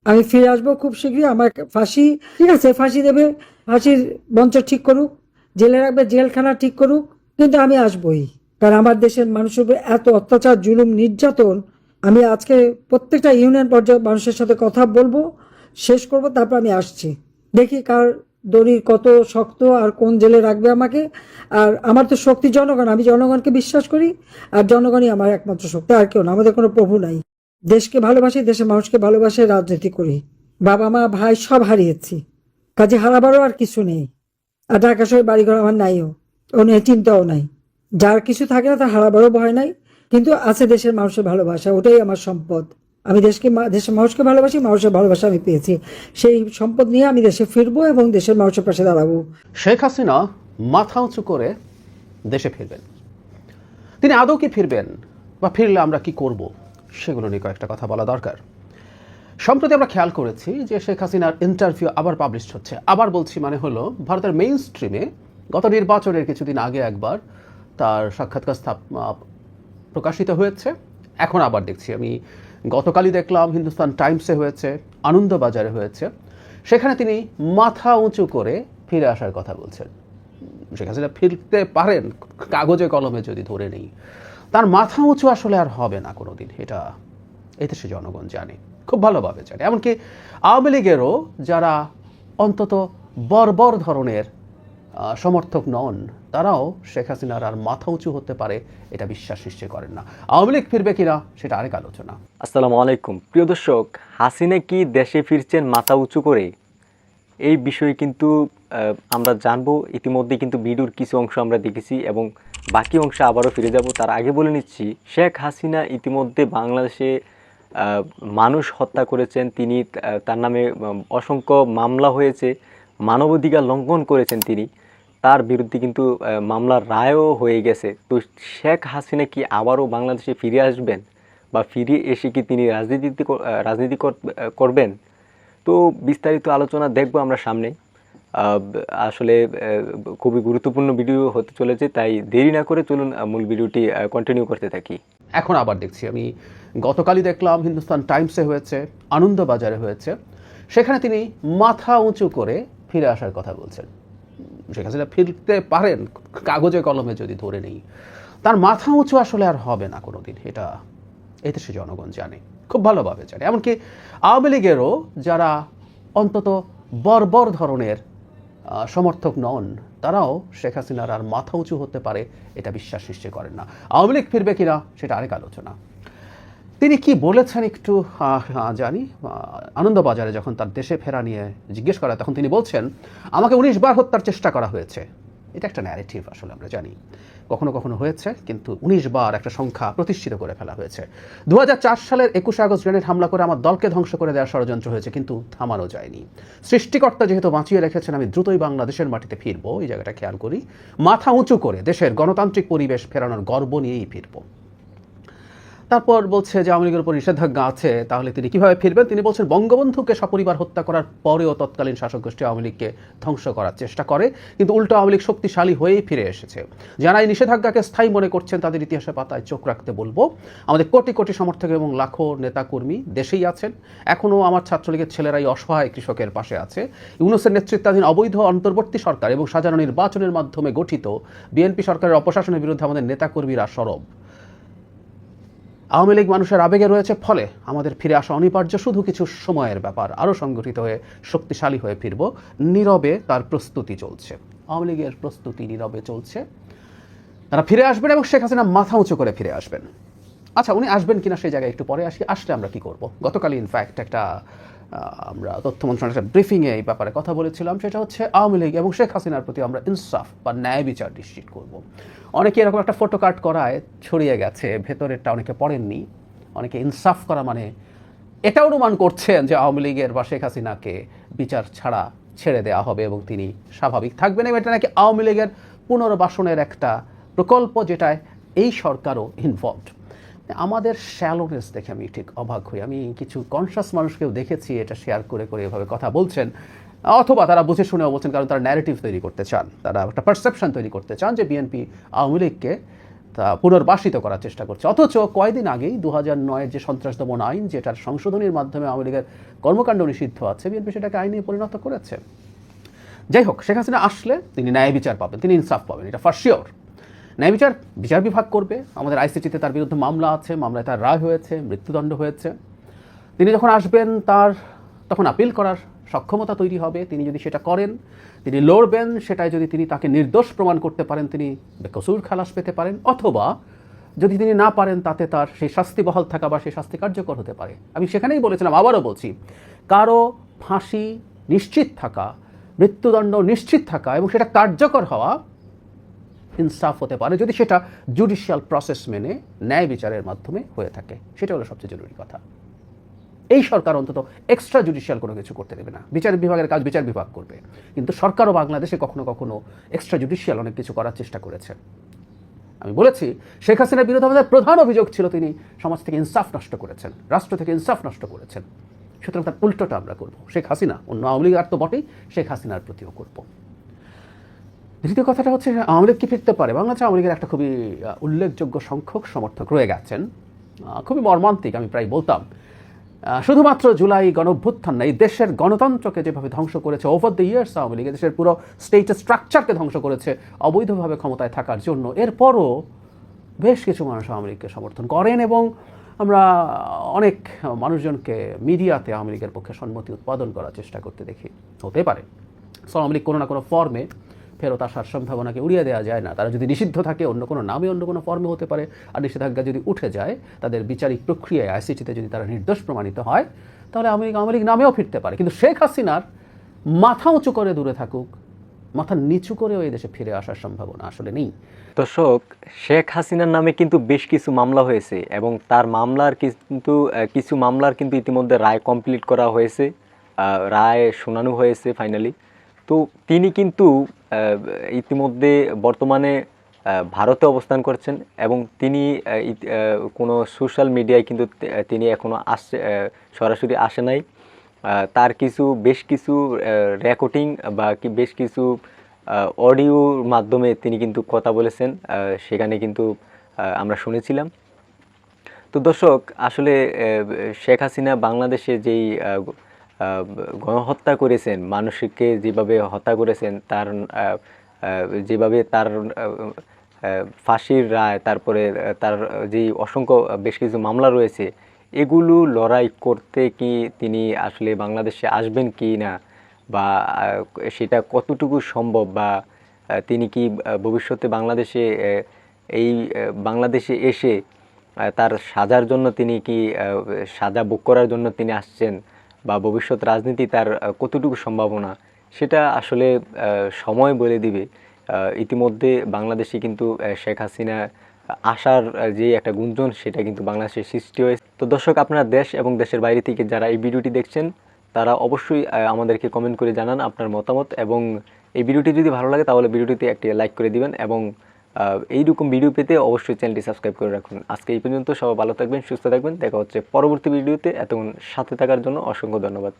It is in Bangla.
আমি ফিরে আসবো খুব শীঘ্রই। আমার ফাঁসি ঠিক আছে, ফাঁসি দেবে, ফাঁসির মঞ্চ ঠিক করুক, জেলে রাখবে, জেলখানা ঠিক করুক, কিন্তু আমি আসবই। কারণ আমার দেশের মানুষের উপর এত অত্যাচার, জুলুম, নির্যাতন, আমি আজকে প্রত্যেকটা ইউনিয়ন পর্যায়ে মানুষের সাথে কথা বলবো, শেষ করব, তারপর আমি আসছি। দেখি কার দড়ি কত শক্ত আর কোন জেলে রাখবে আমাকে। আর আমার তো শক্তি জনগণ, আমি জনগণকে বিশ্বাস করি, আর জনগণই আমার একমাত্র শক্তি, আর কেউ না। আমাদের কোনো প্রভু নাই। দেশকে ভালোবাসি, দেশের মানুষকে ভালোবাসে, রাজনীতি করি। বাবা মা ভাই সব হারিয়েছি, কাজে হারাবারও আর কিছু নেই। আর ঢাকা শহরে বাড়িঘর আমার নাইও, ও নিয়ে চিন্তাও নাই। যার কিছু থাকে না তার হারাবারও ভয় নাই, কিন্তু আছে দেশের মানুষের ভালোবাসা, ওটাই আমার সম্পদ। আমি দেশের মানুষকে ভালোবাসি, মানুষের ভালোবাসা আমি পেয়েছি। সেই সম্পদ নিয়ে আমি দেশে ফিরবো এবং দেশের মানুষের পাশে দাঁড়াবো। শেখ হাসিনা মাথা উঁচু করে দেশে ফিরবেন। তিনি আদৌ কি ফিরবেন, বা ফিরলে আমরা কি করব, সেগুলো নিয়ে কয়েকটা কথা বলা দরকার। সম্প্রতি আমরা খেয়াল করেছি যে শেখ হাসিনার ইন্টারভিউ আবার পাবলিশ হচ্ছে। আবার বলছি মানে হলো, ভারতের মেইন স্ট্রিমে গত নির্বাচনের কিছুদিন আগে একবার তার সাক্ষাৎকার প্রকাশিত হয়েছে। এখন আবার দেখছি, আমি গতকালই দেখলাম হিন্দুস্তান টাইমসে হয়েছে, আনন্দবাজারে হয়েছে। সেখানে তিনি মাথা উঁচু করে ফিরে আসার কথা বলছেন। শেখ হাসিনা ফিরতে পারেন কাগজে কলমে যদি ধরে নেই, তার মাথা উঁচু আসলে আর হবে না কোনোদিন। এটা এদেশে জনগণ জানে, খুব ভালোভাবে জানে। এমনকি আওয়ামী লীগেরও যারা অন্তত বর্বর ধরনের সমর্থক নন, তারাও শেখ হাসিনার আর মাথা উঁচু হতে পারে এটা বিশ্বাস নিশ্চয় করেন না। আওয়ামী লীগ ফিরবে কিনা সেটা আরেক আলোচনা। আসসালামু আলাইকুম প্রিয় দর্শক, হাসিনা কি দেশে ফিরছেন মাথা উঁচু করে? এই বিষয়ে কিন্তু আমরা জানবো। ইতিমধ্যে কিন্তু ভিডিওর কিছু অংশ আমরা দেখেছি এবং বাকি অংশ আবারও ফিরে যাব। তার আগে বলে নিচ্ছি, শেখ হাসিনা ইতিমধ্যে বাংলাদেশে মানুষ হত্যা করেছেন। তিনি তার নামে অসংখ্য মামলা হয়েছে, মানবাধিকার লঙ্ঘন করেছেন তিনি। তার বিরুদ্ধে কিন্তু মামলার রায়ও হয়ে গেছে। তো শেখ হাসিনা কি আবারও বাংলাদেশে ফিরে আসবেন, বা ফিরে এসে কি তিনি রাজনীতি করবেন? তো বিস্তারিত আলোচনা দেখবো আমরা সামনে। আসলে খুবই গুরুত্বপূর্ণ ভিডিও হতে চলেছে, তাই দেরি না করে চলুন মূল ভিডিওটি কন্টিনিউ করতে থাকি। এখন আবার দেখছি, আমি গতকালই দেখলাম হিন্দুস্তান টাইমসে হয়েছে, আনন্দবাজারে হয়েছে। সেখানে তিনি মাথা উঁচু করে ফিরে আসার কথা বলছেন। শেখ হাসিনা ফিরতে পারেন কাগজে কলমে যদি ধরে নেই, তার মাথা উঁচু আসলে আর হবে না কোনোদিন। এটা এদেশে জনগণ জানে, খুব ভালোভাবে জানে। এমনকি আওয়ামী লীগেরও যারা অন্তত বর্বর ধরনের সমর্থক নন, তারাও শেখ হাসিনার আর মাথা উঁচু হতে পারে এটা বিশ্বাস নিশ্চয় করেন না। আওয়ামী লীগ ফিরবে কিনা সেটা আরেক আলোচনা। তিনি কি বলেছেন একটু জানি। আনন্দবাজারে যখন তার দেশে ফেরা নিয়ে জিজ্ঞেস করা, তখন তিনি বলছেন, আমাকে 19 বার হত্যার চেষ্টা করা হয়েছে। এটা একটা ন্যারেটিভ, আসলে আমরা জানি কখনো কখনো হয়েছে, কিন্তু 19 বার একটা সংখ্যা প্রতিষ্ঠিত করে ফেলা হয়েছে। 2004 সালের 21 আগস্ট গ্রেনেড হামলা করে আমার দলকে ধ্বংস করে দেওয়ার ষড়যন্ত্র হয়েছে, কিন্তু থামানো যায়নি। সৃষ্টিকর্তা যেহেতু বাঁচিয়ে রেখেছেন, আমি দ্রুতই বাংলাদেশের মাটিতে ফিরবো। এই জায়গাটা খেয়াল করি, মাথা উঁচু করে দেশের গণতান্ত্রিক পরিবেশ ফেরানোর গর্ব নিয়েই ফিরবো। তারপর বলছে যে আওয়ামী লীগের উপর নিষেধাজ্ঞা আছে, তাহলে তিনি কিভাবে ফিরবেন? তিনি বলছেন, বঙ্গবন্ধুকে সপরিবার হত্যা করার পরেও তৎকালীন শাসক গোষ্ঠী আওয়ামী লীগকে ধ্বংস করার চেষ্টা করে, কিন্তু উল্টো আওয়ামী লীগ শক্তিশালী হয়েই ফিরে এসেছে। যারা এই নিষেধাজ্ঞাকে স্থায়ী মনে করছেন, তাদের ইতিহাসের পাতায় চোখ রাখতে বলবো। আমাদের কোটি কোটি সমর্থক এবং লাখো নেতাকর্মী দেশেই আছেন। এখনও আমার ছাত্রলীগের ছেলেরাই অসহায় কৃষকের পাশে আছে। ইউনূসের নেতৃত্বাধীন অবৈধ অন্তর্বর্তী সরকার এবং সাজানো নির্বাচনের মাধ্যমে গঠিত বিএনপি সরকারের অপশাসনের বিরুদ্ধে আমাদের নেতাকর্মীরা সরব। আওয়ামী লীগ মানুষের আবেগে রয়েছে, ফলে আমাদের ফিরে আসা অনিবার্য, শুধু কিছু সময়ের ব্যাপার। আরও সংগঠিত হয়ে শক্তিশালী হয়ে ফিরব। নীরবে তার প্রস্তুতি চলছে, আওয়ামী লীগের প্রস্তুতি নীরবে চলছে। তারা ফিরে আসবেন এবং শেখ হাসিনা মাথা উঁচু করে ফিরে আসবেন। আচ্ছা, উনি আসবেন কিনা সেই জায়গায় একটু পরে আসি। আসলে আমরা কি করব? গতকালই ইনফ্যাক্ট একটা আমরা তথ্য মন্ত্রণালয়ের একটা ব্রিফিংয়ে এই ব্যাপারে কথা বলেছিলাম। সেটা হচ্ছে, আওয়ামী লীগ এবং শেখ হাসিনার প্রতি আমরা ইনসাফ বা ন্যায় বিচার নিশ্চিত করব। অনেকে এরকম একটা ফটো কার্ড করায় ছড়িয়ে গেছে, ভেতরেরটা অনেকে পড়েননি। অনেকে ইনসাফ করা মানে এটা অনুমান করছেন যে আওয়ামী লীগের বা শেখ হাসিনাকে বিচার ছাড়া ছেড়ে দেওয়া হবে এবং তিনি স্বাভাবিক থাকবেন, এবং এটা নাকি আওয়ামী লীগের পুনর্বাসনের একটা প্রকল্প, যেটায় এই সরকারও ইনভলভড। আমাদের শ্যালোনেস দেখে আমি ঠিক অবাক হই। আমি কিছু কনসাস মানুষকেও দেখেছি এটা শেয়ার করে করে এভাবে কথা বলছেন, অথবা তারা বুঝে শুনেও বলছেন, কারণ তারা ন্যারেটিভ তৈরি করতে চান, তারা একটা পারসেপশন তৈরি করতে চান যে বিএনপি আওয়ামী লীগকে তা পুনর্বাসিত করার চেষ্টা করছে। অথচ কয়েকদিন আগেই 2009 যে সন্ত্রাস দমন আইন, যেটার সংশোধনীর মাধ্যমে আওয়ামী লীগের কর্মকাণ্ড নিষিদ্ধ আছে, বিএনপি সেটাকে আইনে পরিণত করেছে। যাই হোক, শেখ হাসিনা আসলে তিনি ন্যায় বিচার পাবেন, তিনি ইনসাফ পাবেন, এটা ফর শিওর। ন্যায় বিচার বিচার বিভাগ করবে। আমাদের আইসিটিতে তার বিরুদ্ধে মামলা আছে, মামলায় তার রায় হয়েছে, মৃত্যুদণ্ড হয়েছে। তিনি যখন আসবেন তখন আপিল করার সক্ষমতা তৈরি হবে। তিনি যদি সেটা করেন, তিনি লড়বেন, সেটাই যদি তিনি তাকে নির্দোষ প্রমাণ করতে পারেন, তিনি বেকসুর খালাস পেতে পারেন। অথবা যদি তিনি না পারেন, তাতে তার সেই শাস্তি বহাল থাকা বা সেই শাস্তি কার্যকর হতে পারে। আমি সেখানেই বলেছিলাম, আবারও বলছি, কারো ফাঁসি নিশ্চিত থাকা, মৃত্যুদণ্ড নিশ্চিত থাকা এবং সেটা কার্যকর হওয়া ইনসাফ হতে পারে যদি সেটা জুডিশিয়াল প্রসেস মেনে ন্যায় বিচারের মাধ্যমে হয়ে থাকে। সেটা হলো সবচেয়ে জরুরি কথা। এই সরকার অন্তত এক্সট্রা জুডিশিয়াল কোনো কিছু করতে দেবে না। বিচার বিভাগের কাজ বিচার বিভাগ করবে। কিন্তু সরকারও বাংলাদেশে কখনো কখনো এক্সট্রা জুডিশিয়াল অনেক কিছু করার চেষ্টা করেছে। আমি বলেছি, শেখ হাসিনার বিরুদ্ধে আমাদের প্রধান অভিযোগ ছিল তিনি সমাজ থেকে ইনসাফ নষ্ট করেছেন, রাষ্ট্র থেকে ইনসাফ নষ্ট করেছেন। সুতরাং তার উল্টোটা আমরা করব। শেখ হাসিনা, অন্য আওয়ামী লীগের তো বটেই, শেখ হাসিনার প্রতিও করব। দ্বিতীয় কথাটা হচ্ছে, আওয়ামী লীগ কি ফিরতে পারে? বাংলাদেশে আওয়ামী লীগের একটা খুবই উল্লেখযোগ্য সংখ্যক সমর্থক রয়ে গেছেন। খুবই মর্মান্তিক, আমি প্রায় বলতাম। শুধুমাত্র জুলাই গণঅভ্যুত্থান না, এই দেশের গণতন্ত্রকে যেভাবে ধ্বংস করেছে over the years Awami League, দেশের পুরো স্টেট স্ট্রাকচারকে ধ্বংস করেছে অবৈধভাবে ক্ষমতায় থাকার জন্য, এরপরও বেশ কিছু মানুষ আওয়ামী লীগকে সমর্থন করেন এবং আমরা অনেক মানুষজনকে মিডিয়াতে আওয়ামী লীগের পক্ষে সম্মতি উৎপাদন করার চেষ্টা করতে দেখি। হতে পারে আওয়ামী লীগ কোনো না কোনো ফর্মে ফেরত আসার সম্ভাবনাকে উড়িয়ে দেওয়া যায় না। তারা যদি নিষিদ্ধ থাকে, অন্য কোনো নামে অন্য কোনো ফর্মে হতে পারে। আর নিষেধাজ্ঞা যদি উঠে যায়, তাদের বিচারিক প্রক্রিয়ায় আইসিটিতে যদি তারা নির্দোষ প্রমাণিত হয়, তাহলে আওয়ামী লীগ নামেও ফিরতে পারে। কিন্তু শেখ হাসিনার মাথা উঁচু করে দূরে থাকুক, মাথা নিচু করেও এই দেশে ফিরে আসার সম্ভাবনা আসলে নেই। দর্শক, শেখ হাসিনার নামে কিন্তু বেশ কিছু মামলা হয়েছে এবং তার কিছু মামলার কিন্তু ইতিমধ্যে রায় কমপ্লিট করা হয়েছে, রায় শোনানো হয়েছে ফাইনালি। তো তিনি কিন্তু ইতিমধ্যে বর্তমানে ভারতে অবস্থান করছেন এবং তিনি কোনো সোশ্যাল মিডিয়ায় কিন্তু তিনি এখনও সরাসরি আসে নাই। তার বেশ কিছু রেকর্ডিং বা বেশ কিছু অডিওর মাধ্যমে তিনি কিন্তু কথা বলেছেন, সেখানে কিন্তু আমরা শুনেছিলাম। তো দর্শক, আসলে শেখ হাসিনা বাংলাদেশে যেই গণহত্যা করেছেন, মানুষকে যেভাবে হত্যা করেছেন, যেভাবে তার ফাঁসির রায়, তারপরে তার যেই অসংখ্য বেশ কিছু মামলা রয়েছে, এগুলো লড়াই করতে কি তিনি আসলে বাংলাদেশে আসবেন কি না, বা সেটা কতটুকু সম্ভব, বা তিনি কি ভবিষ্যতে বাংলাদেশে এসে তার সাজার জন্য তিনি কি সাজা ভোগ করার জন্য তিনি আসছেন, বা ভবিষ্যৎ রাজনীতি তার কতটুকু সম্ভাবনা, সেটা আসলে সময় বলে দিবে। ইতিমধ্যে বাংলাদেশে কিন্তু শেখ হাসিনা আসার যে একটা গুঞ্জন, সেটা কিন্তু বাংলাদেশে সৃষ্টি হয়েছে। তো দর্শক, আপনারা দেশ এবং দেশের বাইরে থেকে যারা এই ভিডিওটি দেখছেন, তারা অবশ্যই আমাদেরকে কমেন্ট করে জানান আপনার মতামত, এবং এই ভিডিওটি যদি ভালো লাগে তাহলে ভিডিওটিতে একটি লাইক করে দিবেন, এবং এইরকম ভিডিও পেতে অবশ্যই চ্যানেলটি সাবস্ক্রাইব করে রাখুন। আজকে এই পর্যন্ত। সবাই ভালো থাকবেন, সুস্থ থাকবেন। দেখা হচ্ছে পরবর্তী ভিডিওতে। এতক্ষণ সাথে থাকার জন্য অসংখ্য ধন্যবাদ।